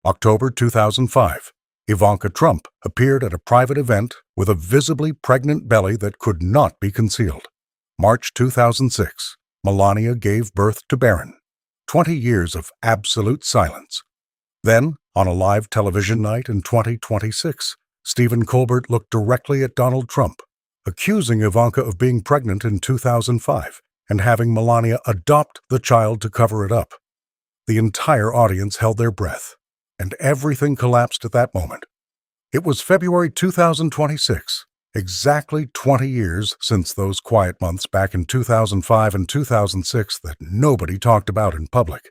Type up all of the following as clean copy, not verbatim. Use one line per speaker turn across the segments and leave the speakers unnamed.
October 2005. Ivanka Trump appeared at a private event with a visibly pregnant belly that could not be concealed. March 2006. Melania gave birth to Barron. 20 years of absolute silence. Then, on a live television night in 2026, Stephen Colbert looked directly at Donald Trump, accusing Ivanka of being pregnant in 2005 and having Melania adopt the child to cover it up. The entire audience held their breath, and everything collapsed at that moment. It was February 2026, exactly 20 years since those quiet months back in 2005 and 2006 that nobody talked about in public.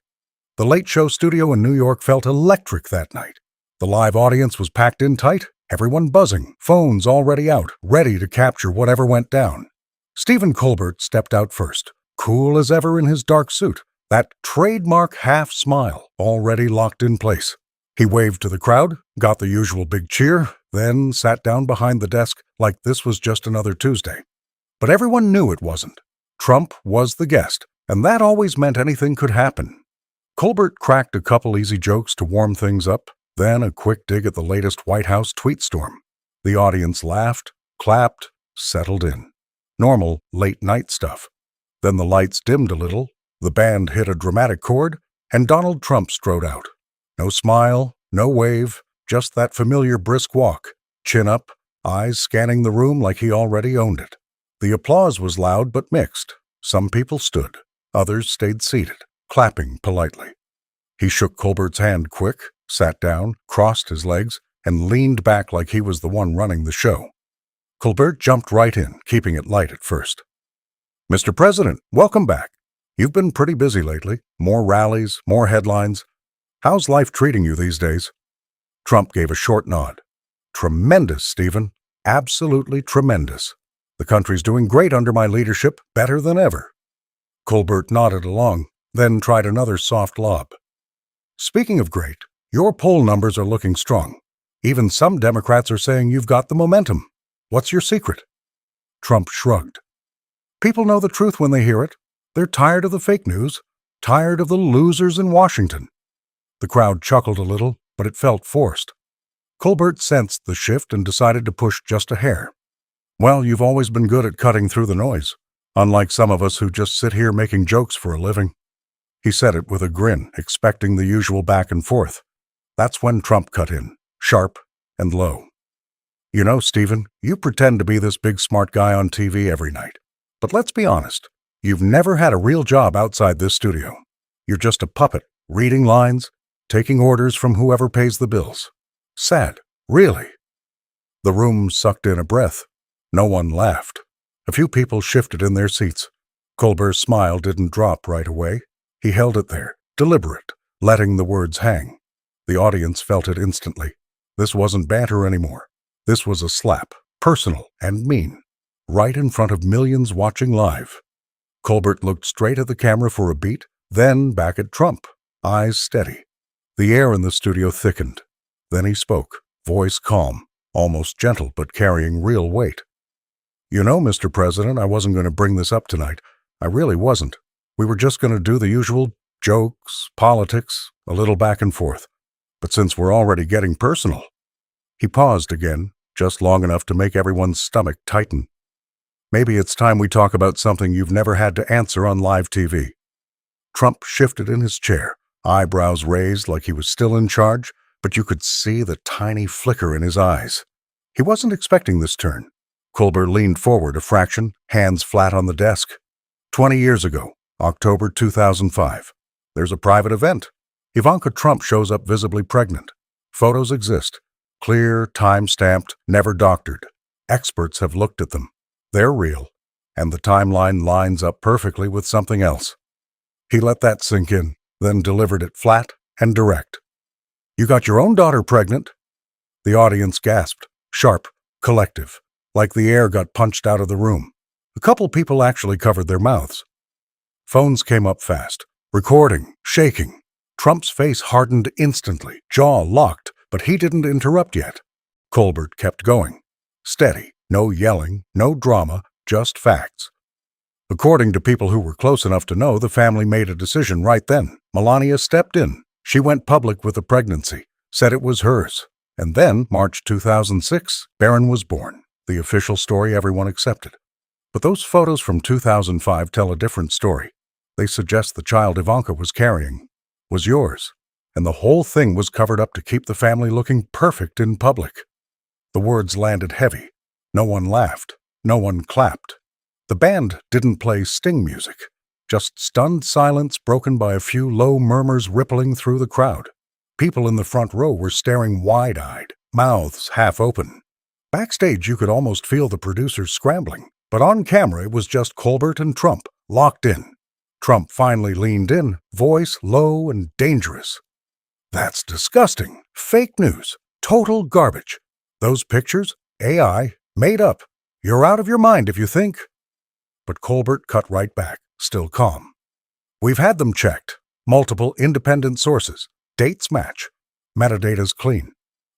The Late Show studio in New York felt electric that night. The live audience was packed in tight, everyone buzzing, phones already out, ready to capture whatever went down. Stephen Colbert stepped out first, cool as ever in his dark suit, that trademark half smile already locked in place. He waved to the crowd, got the usual big cheer, then sat down behind the desk like this was just another Tuesday. But everyone knew it wasn't. Trump was the guest, and that always meant anything could happen. Colbert cracked a couple easy jokes to warm things up, then a quick dig at the latest White House tweet storm. The audience laughed, clapped, settled in. Normal late-night stuff. Then the lights dimmed a little, the band hit a dramatic chord, and Donald Trump strode out. No smile, no wave, just that familiar brisk walk, chin up, eyes scanning the room like he already owned it. The applause was loud but mixed. Some people stood, others stayed seated, clapping politely. He shook Colbert's hand quick, sat down, crossed his legs, and leaned back like he was the one running the show. Colbert jumped right in, keeping it light at first. "Mr. President, welcome back. You've been pretty busy lately. More rallies, more headlines. How's life treating you these days?" Trump gave a short nod. "Tremendous, Stephen. Absolutely tremendous. The country's doing great under my leadership, better than ever." Colbert nodded along, then tried another soft lob. "Speaking of great, your poll numbers are looking strong. Even some Democrats are saying you've got the momentum. What's your secret?" Trump shrugged. "People know the truth when they hear it. They're tired of the fake news, tired of the losers in Washington." The crowd chuckled a little, but it felt forced. Colbert sensed the shift and decided to push just a hair. "Well, you've always been good at cutting through the noise, unlike some of us who just sit here making jokes for a living." He said it with a grin, expecting the usual back and forth. That's when Trump cut in, sharp and low. "You know, Stephen, you pretend to be this big smart guy on TV every night. But let's be honest, you've never had a real job outside this studio. You're just a puppet, reading lines, taking orders from whoever pays the bills. Sad, really." The room sucked in a breath. No one laughed. A few people shifted in their seats. Colbert's smile didn't drop right away. He held it there, deliberate, letting the words hang. The audience felt it instantly. This wasn't banter anymore. This was a slap, personal and mean, right in front of millions watching live. Colbert looked straight at the camera for a beat, then back at Trump, eyes steady. The air in the studio thickened. Then he spoke, voice calm, almost gentle but carrying real weight. "You know, Mr. President, I wasn't going to bring this up tonight. I really wasn't. We were just going to do the usual jokes, politics, a little back and forth. But since we're already getting personal..." He paused again, just long enough to make everyone's stomach tighten. "Maybe it's time we talk about something you've never had to answer on live TV." Trump shifted in his chair, eyebrows raised like he was still in charge, but you could see the tiny flicker in his eyes. He wasn't expecting this turn. Colbert leaned forward a fraction, hands flat on the desk. 20 years ago, October 2005. There's a private event. Ivanka Trump shows up visibly pregnant. Photos exist. Clear, time-stamped, never doctored. Experts have looked at them. They're real. And the timeline lines up perfectly with something else. He let that sink in, then delivered it flat and direct. "You got your own daughter pregnant." The audience gasped, sharp, collective, like the air got punched out of the room. A couple people actually covered their mouths. Phones came up fast, recording, shaking. Trump's face hardened instantly, jaw locked, but he didn't interrupt yet. Colbert kept going. Steady, no yelling, no drama, just facts. According to people who were close enough to know, the family made a decision right then. Melania stepped in. She went public with the pregnancy, said it was hers. And then, March 2006, Barron was born, the official story everyone accepted. But those photos from 2005 tell a different story. They suggest the child Ivanka was carrying was yours, and the whole thing was covered up to keep the family looking perfect in public. The words landed heavy. No one laughed. No one clapped. The band didn't play sting music, just stunned silence broken by a few low murmurs rippling through the crowd. People in the front row were staring wide-eyed, mouths half open. Backstage, you could almost feel the producers scrambling, but on camera it was just Colbert and Trump, locked in. Trump finally leaned in, voice low and dangerous. "That's disgusting. Fake news. Total garbage. Those pictures, AI, made up. You're out of your mind if you think." But Colbert cut right back, still calm. "We've had them checked. Multiple independent sources. Dates match. Metadata's clean.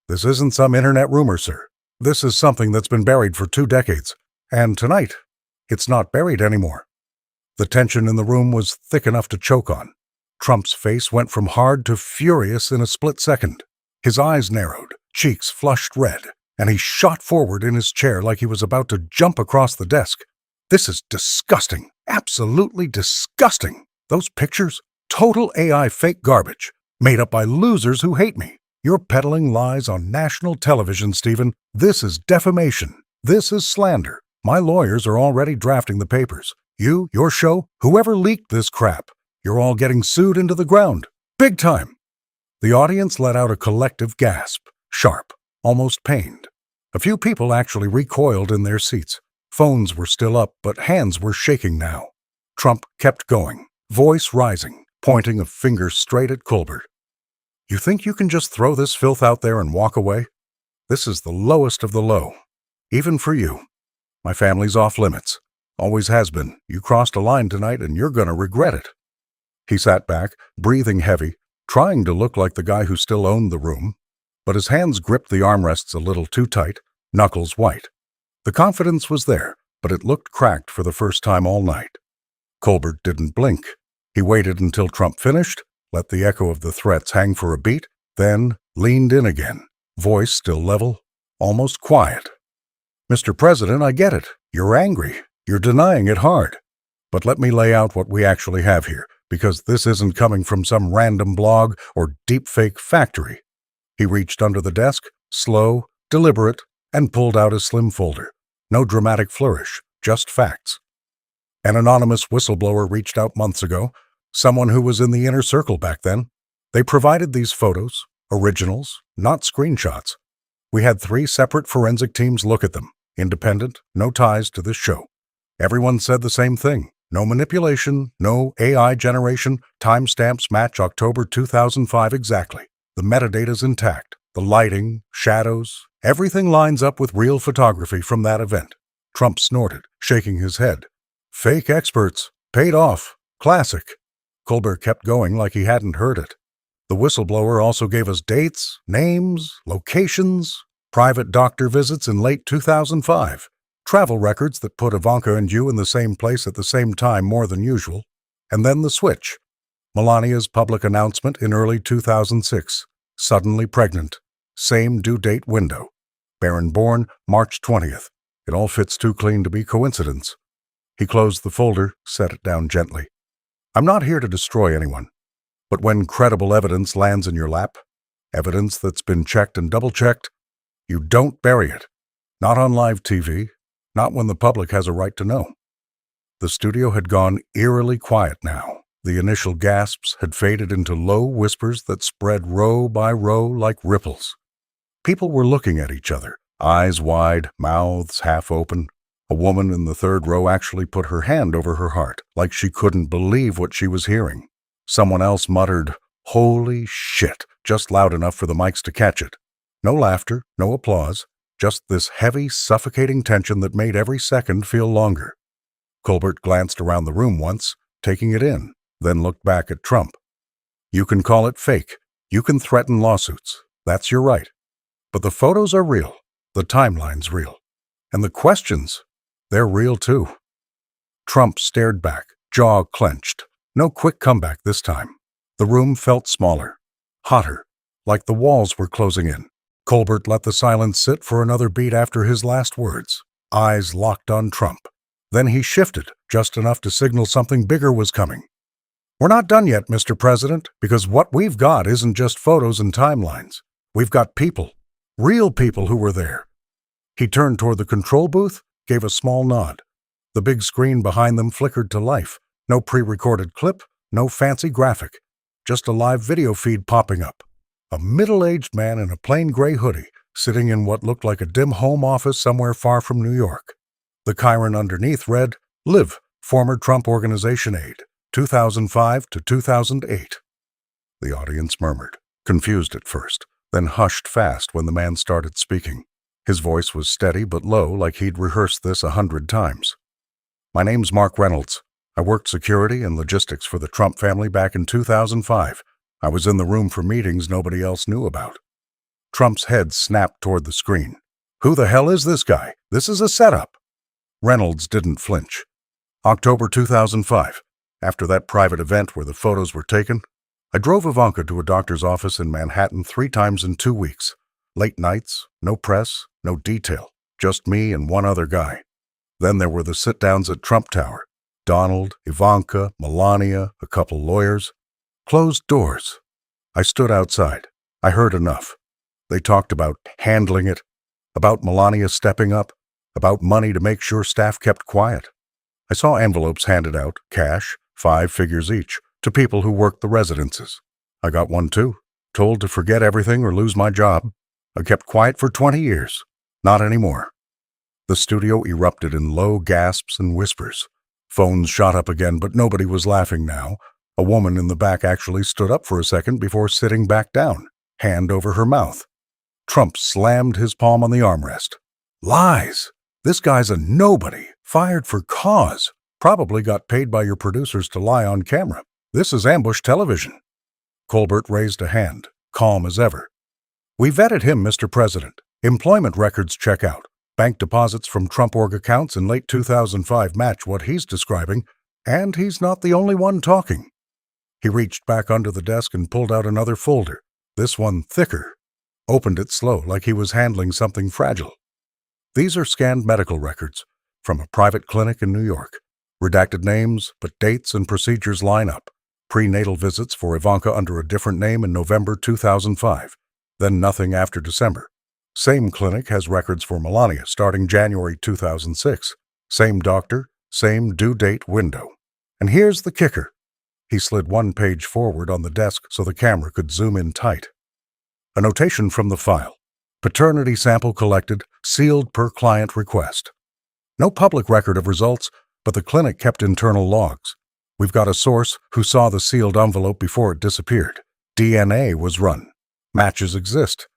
This isn't some internet rumor, sir. This is something that's been buried for 2 decades. And tonight, it's not buried anymore." The tension in the room was thick enough to choke on. Trump's face went from hard to furious in a split second. His eyes narrowed, cheeks flushed red, and he shot forward in his chair like he was about to jump across the desk. "This is disgusting. Absolutely disgusting. Those pictures, total AI fake garbage, made up by losers who hate me. You're peddling lies on national television, Stephen. This is defamation. This is slander. My lawyers are already drafting the papers. You, your show, whoever leaked this crap, you're all getting sued into the ground. Big time." The audience let out a collective gasp, sharp, almost pained. A few people actually recoiled in their seats. Phones were still up, but hands were shaking now. Trump kept going, voice rising, pointing a finger straight at Colbert. "You think you can just throw this filth out there and walk away? This is the lowest of the low. Even for you. My family's off limits. Always has been. You crossed a line tonight and you're gonna regret it." He sat back, breathing heavy, trying to look like the guy who still owned the room, but his hands gripped the armrests a little too tight, knuckles white. The confidence was there, but it looked cracked for the first time all night. Colbert didn't blink. He waited until Trump finished, let the echo of the threats hang for a beat, then leaned in again, voice still level, almost quiet. "Mr. President, I get it. You're angry. You're denying it hard. But let me lay out what we actually have here, because this isn't coming from some random blog or deepfake factory." He reached under the desk, slow, deliberate, and pulled out a slim folder. No dramatic flourish, just facts. An anonymous whistleblower reached out months ago, someone who was in the inner circle back then. They provided these photos, originals, not screenshots. We had 3 separate forensic teams look at them, independent, no ties to this show. Everyone said the same thing. No manipulation, no AI generation, timestamps match October 2005 exactly. The metadata's intact. The lighting, shadows, everything lines up with real photography from that event. Trump snorted, shaking his head. "Fake experts. Paid off. Classic." Colbert kept going like he hadn't heard it. The whistleblower also gave us dates, names, locations, private doctor visits in late 2005, travel records that put Ivanka and you in the same place at the same time more than usual, and then the switch. Melania's public announcement in early 2006, suddenly pregnant, same due date window. Barron born March 20th. It all fits too clean to be coincidence. He closed the folder, set it down gently. "I'm not here to destroy anyone. But when credible evidence lands in your lap, evidence that's been checked and double-checked, you don't bury it. Not on live TV, not when the public has a right to know." The studio had gone eerily quiet now. The initial gasps had faded into low whispers that spread row by row like ripples. People were looking at each other, eyes wide, mouths half open. A woman in the 3rd row actually put her hand over her heart, like she couldn't believe what she was hearing. Someone else muttered, "Holy shit," just loud enough for the mics to catch it. No laughter, no applause, just this heavy, suffocating tension that made every second feel longer. Colbert glanced around the room once, taking it in, then looked back at Trump. "You can call it fake. You can threaten lawsuits. That's your right. But the photos are real. The timeline's real. And the questions, they're real too." Trump stared back, jaw clenched. No quick comeback this time. The room felt smaller, hotter, like the walls were closing in. Colbert let the silence sit for another beat after his last words, eyes locked on Trump. Then he shifted, just enough to signal something bigger was coming. "We're not done yet, Mr. President, because what we've got isn't just photos and timelines. We've got people, real people who were there." He turned toward the control booth, gave a small nod. The big screen behind them flickered to life. No pre-recorded clip, no fancy graphic, just a live video feed popping up. A middle-aged man in a plain gray hoodie, sitting in what looked like a dim home office somewhere far from New York. The chyron underneath read, "Live, former Trump Organization aide, 2005 to 2008. The audience murmured, confused at first, then hushed fast when the man started speaking. His voice was steady but low, like he'd rehearsed this 100 times. "My name's Mark Reynolds. I worked security and logistics for the Trump family back in 2005. I was in the room for meetings nobody else knew about." Trump's head snapped toward the screen. "Who the hell is this guy? This is a setup." Reynolds didn't flinch. "October 2005. After that private event where the photos were taken, I drove Ivanka to a doctor's office in Manhattan 3 times in 2 weeks. Late nights, no press, no detail, just me and one other guy. Then there were the sit-downs at Trump Tower. Donald, Ivanka, Melania, a couple lawyers. Closed doors. I stood outside. I heard enough. They talked about handling it, about Melania stepping up, about money to make sure staff kept quiet. I saw envelopes handed out, cash, 5 figures each, to people who worked the residences. I got one too, told to forget everything or lose my job. I kept quiet for 20 years. Not anymore." The studio erupted in low gasps and whispers. Phones shot up again, but nobody was laughing now. A woman in the back actually stood up for a second before sitting back down, hand over her mouth. Trump slammed his palm on the armrest. "Lies! This guy's a nobody, fired for cause. Probably got paid by your producers to lie on camera. This is ambush television." Colbert raised a hand, calm as ever. "We vetted him, Mr. President. Employment records check out. Bank deposits from Trump Org accounts in late 2005 match what he's describing, and he's not the only one talking." He reached back under the desk and pulled out another folder, this one thicker. Opened it slow, like he was handling something fragile. "These are scanned medical records from a private clinic in New York. Redacted names, but dates and procedures line up. Prenatal visits for Ivanka under a different name in November 2005, then nothing after December. Same clinic has records for Melania starting January 2006. Same doctor, same due date window. And here's the kicker." He slid one page forward on the desk so the camera could zoom in tight. A notation from the file. Paternity sample collected, sealed per client request. No public record of results, but the clinic kept internal logs. We've got a source who saw the sealed envelope before it disappeared. DNA was run. Matches exist.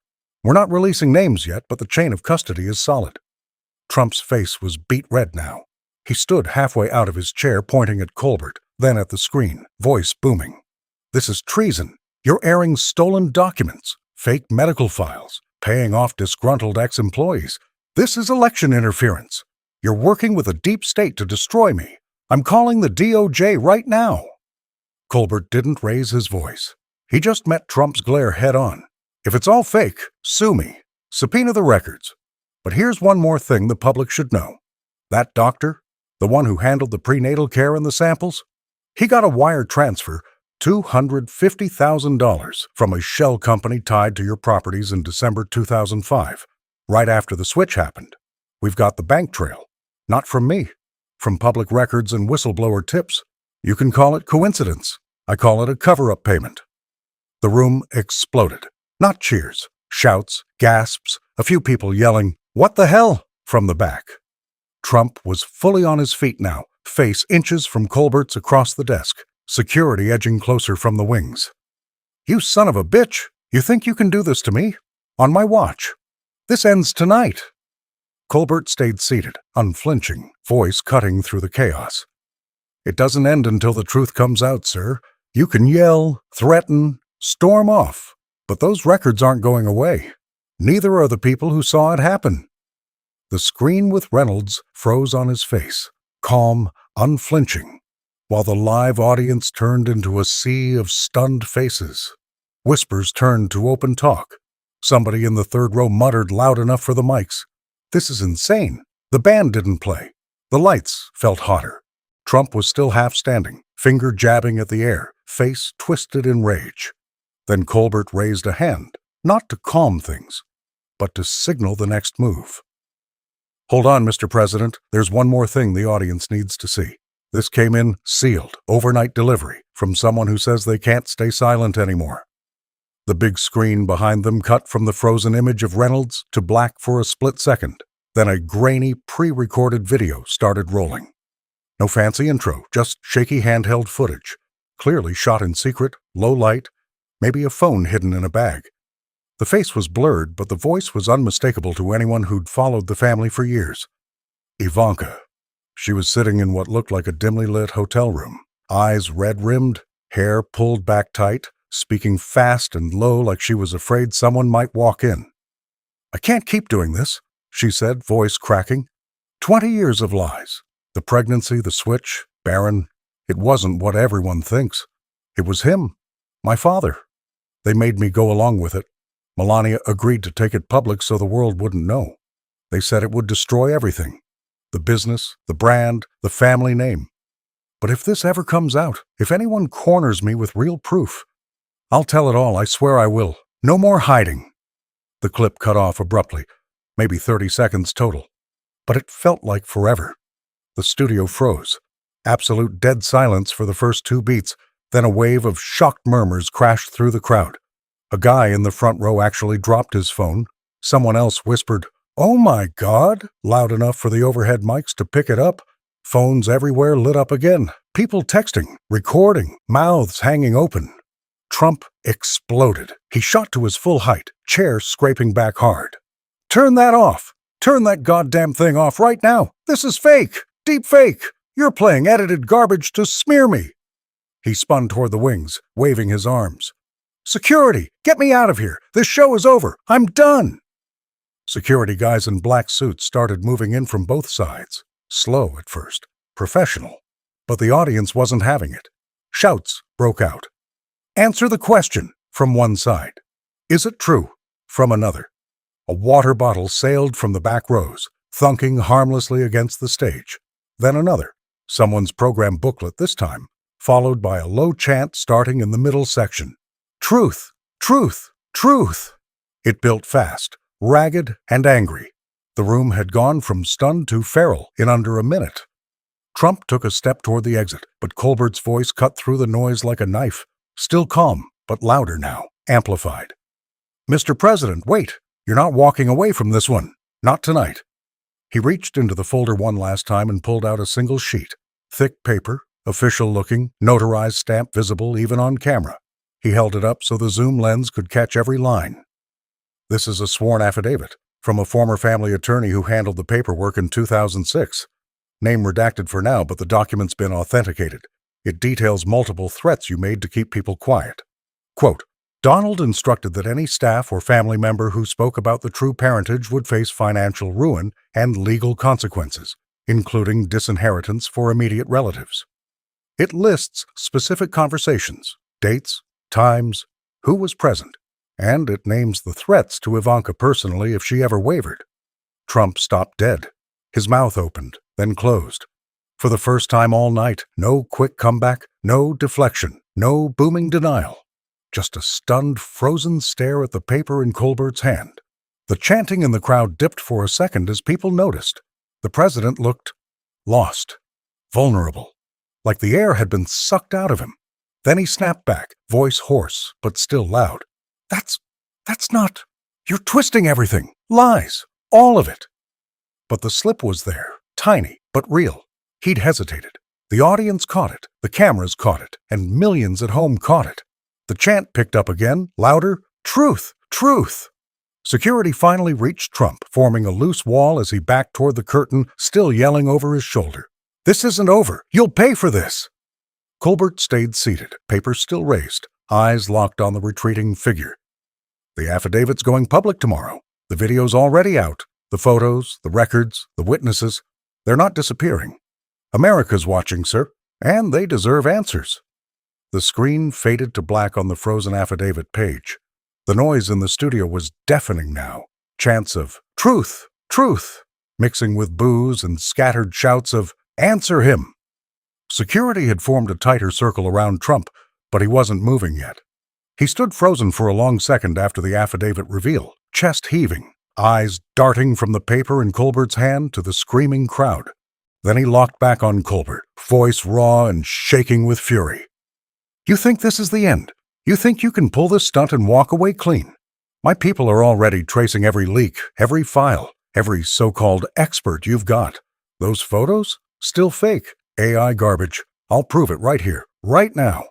We're not releasing names yet, but the chain of custody is solid." Trump's face was beet red now. He stood halfway out of his chair, pointing at Colbert, then at the screen, voice booming. "This is treason. You're airing stolen documents, fake medical files, paying off disgruntled ex-employees. This is election interference. You're working with a deep state to destroy me. I'm calling the DOJ right now." Colbert didn't raise his voice. He just met Trump's glare head-on. "If it's all fake, sue me. Subpoena the records. But here's one more thing the public should know. That doctor, the one who handled the prenatal care and the samples, he got a wire transfer, $250,000, from a shell company tied to your properties in December 2005, right after the switch happened. We've got the bank trail. Not from me. From public records and whistleblower tips. You can call it coincidence. I call it a cover-up payment." The room exploded. Not cheers, shouts, gasps, a few people yelling, "What the hell?" from the back. Trump was fully on his feet now, face inches from Colbert's across the desk, security edging closer from the wings. "You son of a bitch! You think you can do this to me? On my watch. This ends tonight." Colbert stayed seated, unflinching, voice cutting through the chaos. "It doesn't end until the truth comes out, sir. You can yell, threaten, storm off. But those records aren't going away. Neither are the people who saw it happen." The screen with Reynolds froze on his face, calm, unflinching, while the live audience turned into a sea of stunned faces. Whispers turned to open talk. Somebody in the third row muttered loud enough for the mics. "This is insane." The band didn't play. The lights felt hotter. Trump was still half standing, finger jabbing at the air, face twisted in rage. Then Colbert raised a hand, not to calm things, but to signal the next move. "Hold on, Mr. President. There's one more thing the audience needs to see. This came in sealed, overnight delivery, from someone who says they can't stay silent anymore." The big screen behind them cut from the frozen image of Reynolds to black for a split second. Then a grainy, pre-recorded video started rolling. No fancy intro, just shaky handheld footage. Clearly shot in secret, low light, maybe a phone hidden in a bag. The face was blurred, but the voice was unmistakable to anyone who'd followed the family for years. Ivanka. She was sitting in what looked like a dimly lit hotel room, eyes red-rimmed, hair pulled back tight, speaking fast and low like she was afraid someone might walk in. "I can't keep doing this," she said, voice cracking. 20 years of lies. The pregnancy, the switch, barren. It wasn't what everyone thinks. It was him, my father. They made me go along with it. Melania agreed to take it public so the world wouldn't know. They said it would destroy everything. The business, the brand, the family name. But if this ever comes out, if anyone corners me with real proof, I'll tell it all, I swear I will. No more hiding. The clip cut off abruptly, maybe 30 seconds total. But it felt like forever. The studio froze. Absolute dead silence for the first 2 beats, then a wave of shocked murmurs crashed through the crowd. A guy in the front row actually dropped his phone. Someone else whispered, "Oh my God," loud enough for the overhead mics to pick it up. Phones everywhere lit up again. People texting, recording, mouths hanging open. Trump exploded. He shot to his full height, chair scraping back hard. "Turn that off! Turn that goddamn thing off right now! This is fake! Deep fake! You're playing edited garbage to smear me!" He spun toward the wings, waving his arms. "Security! Get me out of here! This show is over! I'm done!" Security guys in black suits started moving in from both sides. Slow at first, professional. But the audience wasn't having it. Shouts broke out. "Answer the question," from one side. "Is it true?" from another. A water bottle sailed from the back rows, thunking harmlessly against the stage. Then another, someone's program booklet this time, followed by a low chant starting in the middle section. "Truth! Truth! Truth!" It built fast, ragged and angry. The room had gone from stunned to feral in under a minute. Trump took a step toward the exit, but Colbert's voice cut through the noise like a knife. Still calm, but louder now, amplified. "Mr. President, wait! You're not walking away from this one. Not tonight." He reached into the folder one last time and pulled out a single sheet. Thick paper, official-looking, notarized stamp visible even on camera. He held it up so the zoom lens could catch every line. "This is a sworn affidavit from a former family attorney who handled the paperwork in 2006. Name redacted for now, but the document's been authenticated. It details multiple threats you made to keep people quiet. Quote, Donald instructed that any staff or family member who spoke about the true parentage would face financial ruin and legal consequences, including disinheritance for immediate relatives. It lists specific conversations, dates, times, who was present, and it names the threats to Ivanka personally if she ever wavered. Trump stopped dead. His mouth opened, then closed. For the first time all night, no quick comeback, no deflection, no booming denial. Just a stunned, frozen stare at the paper in Colbert's hand. The chanting in the crowd dipped for a second as people noticed. The president looked lost, vulnerable, like the air had been sucked out of him. Then he snapped back, voice hoarse, but still loud. That's not... You're twisting everything. Lies. All of it. But the slip was there, tiny, but real. He'd hesitated. The audience caught it, the cameras caught it, and millions at home caught it. The chant picked up again, louder, "Truth! Truth!" Security finally reached Trump, forming a loose wall as he backed toward the curtain, still yelling over his shoulder. "This isn't over! You'll pay for this!" Colbert stayed seated, paper still raised, eyes locked on the retreating figure. "The affidavit's going public tomorrow. The video's already out. The photos, the records, the witnesses. They're not disappearing. America's watching, sir, and they deserve answers." The screen faded to black on the frozen affidavit page. The noise in the studio was deafening now. Chants of "Truth! Truth!" mixing with boos and scattered shouts of "Answer him!" Security had formed a tighter circle around Trump, but he wasn't moving yet. He stood frozen for a long second after the affidavit reveal, chest heaving, eyes darting from the paper in Colbert's hand to the screaming crowd. Then he locked back on Colbert, voice raw and shaking with fury. "You think this is the end? You think you can pull this stunt and walk away clean? My people are already tracing every leak, every file, every so-called expert you've got. Those photos? Still fake. AI garbage. I'll prove it right here, right now."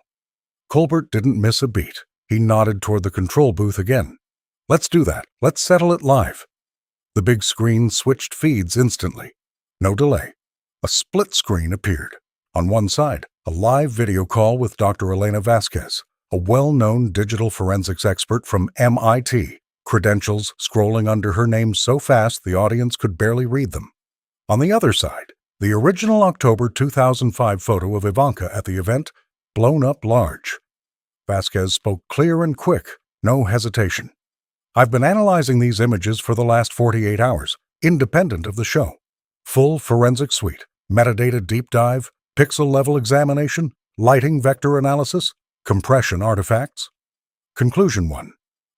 Colbert didn't miss a beat. He nodded toward the control booth again. "Let's do that. Let's settle it live." The big screen switched feeds instantly. No delay. A split screen appeared. On one side, a live video call with Dr. Elena Vasquez, a well-known digital forensics expert from MIT, credentials scrolling under her name so fast the audience could barely read them. On the other side, the original October 2005 photo of Ivanka at the event, blown up large. Vasquez spoke clear and quick, no hesitation. "I've been analyzing these images for the last 48 hours, independent of the show. Full forensic suite, metadata deep dive, pixel-level examination, lighting vector analysis, compression artifacts. Conclusion 1.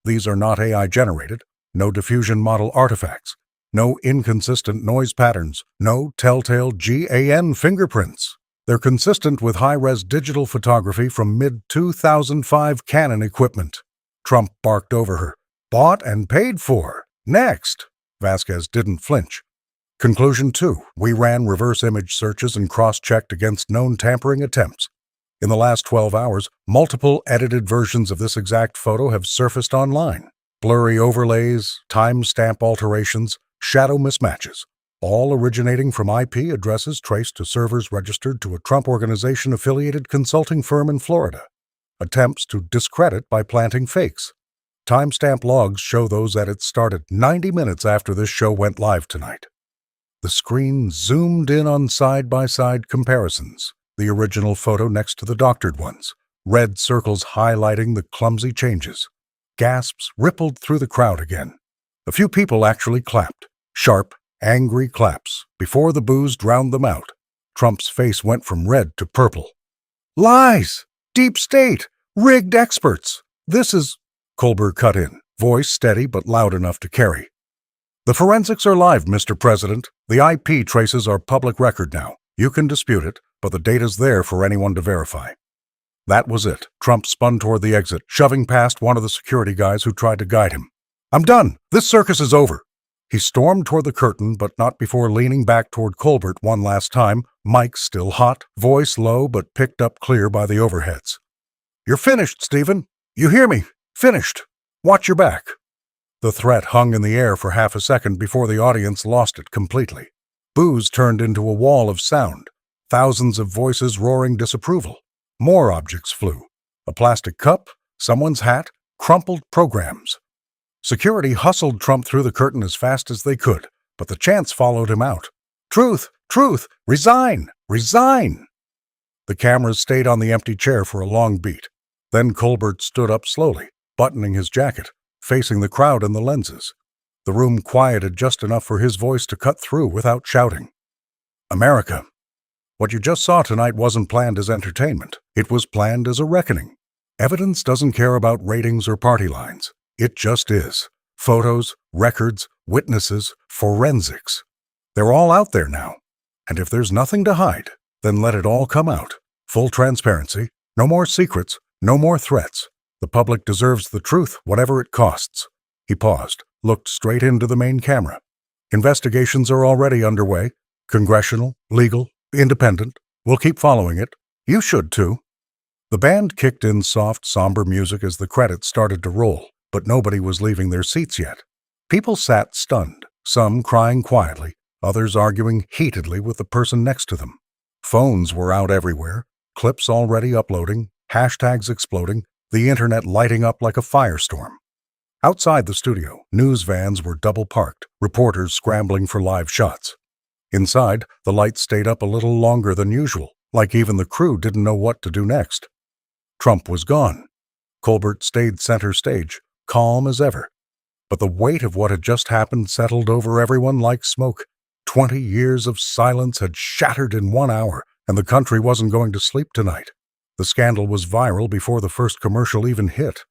These are not AI-generated, no diffusion model artifacts, no inconsistent noise patterns, no telltale GAN fingerprints. They're consistent with high-res digital photography from mid-2005 Canon equipment." Trump barked over her. "Bought and paid for. Next." Vasquez didn't flinch. Conclusion 2. We ran reverse image searches and cross-checked against known tampering attempts. In the last 12 hours, multiple edited versions of this exact photo have surfaced online. Blurry overlays, timestamp alterations, shadow mismatches, all originating from IP addresses traced to servers registered to a Trump Organization-affiliated consulting firm in Florida. Attempts to discredit by planting fakes. Timestamp logs show those edits started 90 minutes after this show went live tonight. The screen zoomed in on side-by-side comparisons, the original photo next to the doctored ones, red circles highlighting the clumsy changes. Gasps rippled through the crowd again. A few people actually clapped, sharp, angry claps, before the boos drowned them out. Trump's face went from red to purple. "Lies! Deep state! Rigged experts! This is—" Colbert cut in, voice steady but loud enough to carry. "The forensics are live, Mr. President. The IP traces are public record now. You can dispute it, but the data's there for anyone to verify." That was it. Trump spun toward the exit, shoving past one of the security guys who tried to guide him. "I'm done. This circus is over." He stormed toward the curtain, but not before leaning back toward Colbert one last time, mic still hot, voice low but picked up clear by the overheads. "You're finished, Stephen. You hear me? Finished. Watch your back." The threat hung in the air for half a second before the audience lost it completely. Boos turned into a wall of sound, thousands of voices roaring disapproval. More objects flew. A plastic cup, someone's hat, crumpled programs. Security hustled Trump through the curtain as fast as they could, but the chants followed him out. "Truth! Truth! Resign! Resign!" The cameras stayed on the empty chair for a long beat. Then Colbert stood up slowly, buttoning his jacket, facing the crowd and the lenses. The room quieted just enough for his voice to cut through without shouting. "America, what you just saw tonight wasn't planned as entertainment. It was planned as a reckoning. Evidence doesn't care about ratings or party lines. It just is. Photos, records, witnesses, forensics. They're all out there now. And if there's nothing to hide, then let it all come out. Full transparency. No more secrets. No more threats. The public deserves the truth, whatever it costs." He paused, looked straight into the main camera. "Investigations are already underway. Congressional, legal, independent. We'll keep following it. You should, too." The band kicked in soft, somber music as the credits started to roll, but nobody was leaving their seats yet. People sat stunned, some crying quietly, others arguing heatedly with the person next to them. Phones were out everywhere, clips already uploading, hashtags exploding, the internet lighting up like a firestorm. Outside the studio, news vans were double-parked, reporters scrambling for live shots. Inside, the lights stayed up a little longer than usual, like even the crew didn't know what to do next. Trump was gone. Colbert stayed center stage, calm as ever. But the weight of what had just happened settled over everyone like smoke. 20 years of silence had shattered in 1 hour, and the country wasn't going to sleep tonight. The scandal was viral before the first commercial even hit.